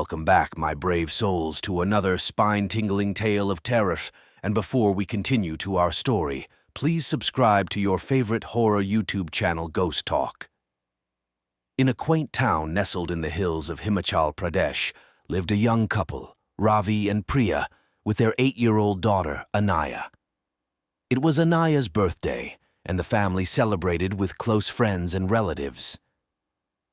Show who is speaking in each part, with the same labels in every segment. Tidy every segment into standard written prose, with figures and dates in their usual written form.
Speaker 1: Welcome back, my brave souls, to another spine-tingling tale of terror. And before we continue to our story, please subscribe to your favorite horror YouTube channel, Ghost Talk. In a quaint town nestled in the hills of Himachal Pradesh lived a young couple, Ravi and Priya, with their 8-year-old daughter, Anaya. It was Anaya's birthday, and the family celebrated with close friends and relatives.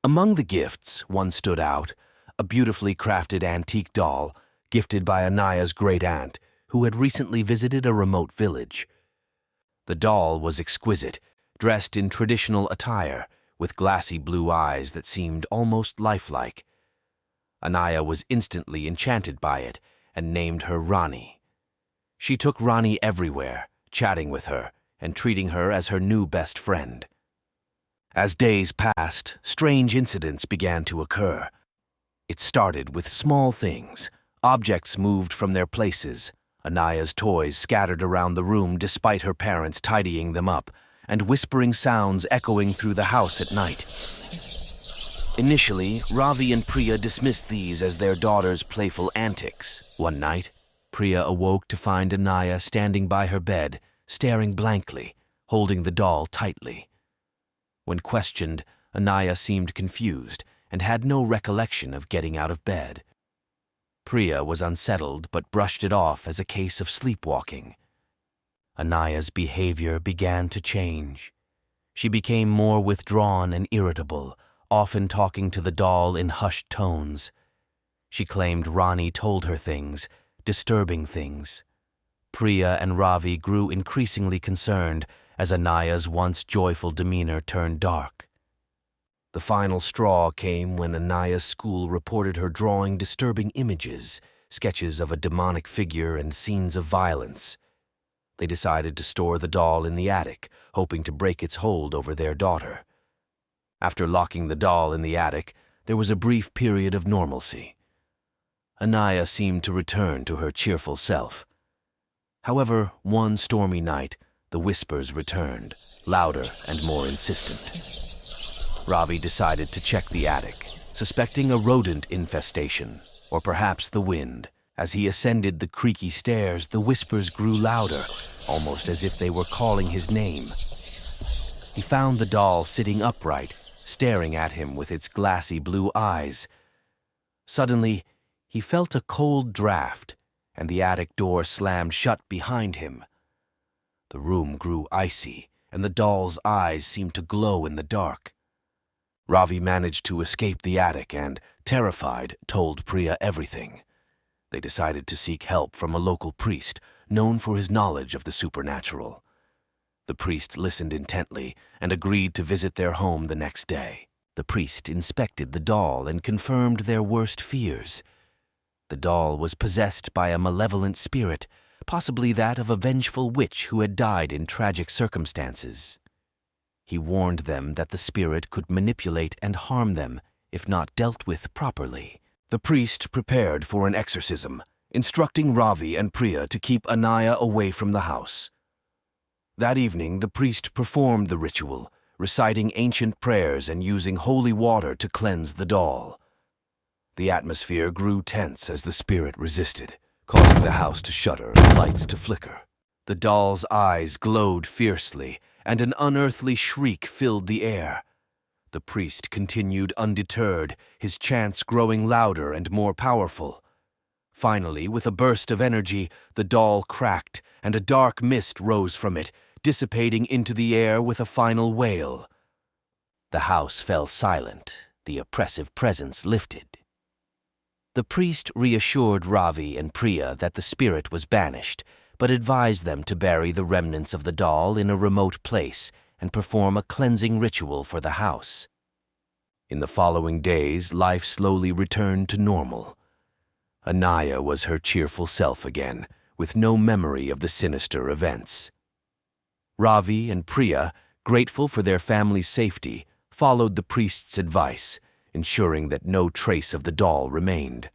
Speaker 1: Among the gifts, one stood out, a beautifully crafted antique doll gifted by Anaya's great-aunt, who had recently visited a remote village. The doll was exquisite, dressed in traditional attire, with glassy blue eyes that seemed almost lifelike. Anaya was instantly enchanted by it and named her Rani. She took Rani everywhere, chatting with her and treating her as her new best friend. As days passed, strange incidents began to occur. It started with small things. Objects moved from their places, Anaya's toys scattered around the room despite her parents tidying them up, and whispering sounds echoing through the house at night. Initially, Ravi and Priya dismissed these as their daughter's playful antics. One night, Priya awoke to find Anaya standing by her bed, staring blankly, holding the doll tightly. When questioned, Anaya seemed confused and had no recollection of getting out of bed. Priya was unsettled but brushed it off as a case of sleepwalking. Anaya's behavior began to change. She became more withdrawn and irritable, often talking to the doll in hushed tones. She claimed Rani told her things, disturbing things. Priya and Ravi grew increasingly concerned as Anaya's once joyful demeanor turned dark. The final straw came when Anaya's school reported her drawing disturbing images, sketches of a demonic figure and scenes of violence. They decided to store the doll in the attic, hoping to break its hold over their daughter. After locking the doll in the attic, there was a brief period of normalcy. Anaya seemed to return to her cheerful self. However, one stormy night, the whispers returned, louder and more insistent. Ravi decided to check the attic, suspecting a rodent infestation, or perhaps the wind. As he ascended the creaky stairs, the whispers grew louder, almost as if they were calling his name. He found the doll sitting upright, staring at him with its glassy blue eyes. Suddenly, he felt a cold draft, and the attic door slammed shut behind him. The room grew icy, and the doll's eyes seemed to glow in the dark. Ravi managed to escape the attic and, terrified, told Priya everything. They decided to seek help from a local priest, known for his knowledge of the supernatural. The priest listened intently and agreed to visit their home the next day. The priest inspected the doll and confirmed their worst fears. The doll was possessed by a malevolent spirit, possibly that of a vengeful witch who had died in tragic circumstances. He warned them that the spirit could manipulate and harm them if not dealt with properly. The priest prepared for an exorcism, instructing Ravi and Priya to keep Anaya away from the house. That evening, the priest performed the ritual, reciting ancient prayers and using holy water to cleanse the doll. The atmosphere grew tense as the spirit resisted, causing the house to shudder and lights to flicker. The doll's eyes glowed fiercely, and an unearthly shriek filled the air. The priest continued undeterred, his chants growing louder and more powerful. Finally, with a burst of energy, the doll cracked, and a dark mist rose from it, dissipating into the air with a final wail. The house fell silent, the oppressive presence lifted. The priest reassured Ravi and Priya that the spirit was banished, but advised them to bury the remnants of the doll in a remote place and perform a cleansing ritual for the house. In the following days, life slowly returned to normal. Anaya was her cheerful self again, with no memory of the sinister events. Ravi and Priya, grateful for their family's safety, followed the priest's advice, ensuring that no trace of the doll remained.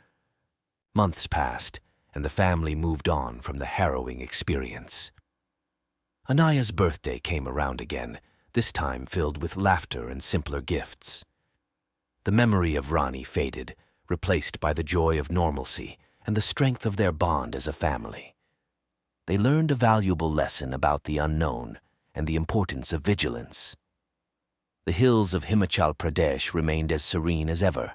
Speaker 1: Months passed, and the family moved on from the harrowing experience. Anaya's birthday came around again, this time filled with laughter and simpler gifts. The memory of Rani faded, replaced by the joy of normalcy and the strength of their bond as a family. They learned a valuable lesson about the unknown and the importance of vigilance. The hills of Himachal Pradesh remained as serene as ever,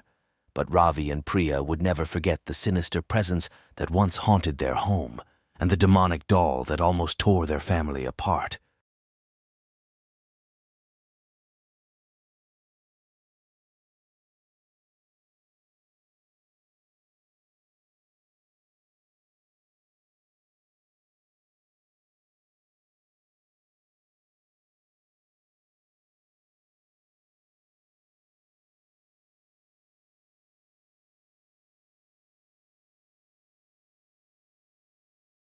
Speaker 1: but Ravi and Priya would never forget the sinister presence that once haunted their home and the demonic doll that almost tore their family apart.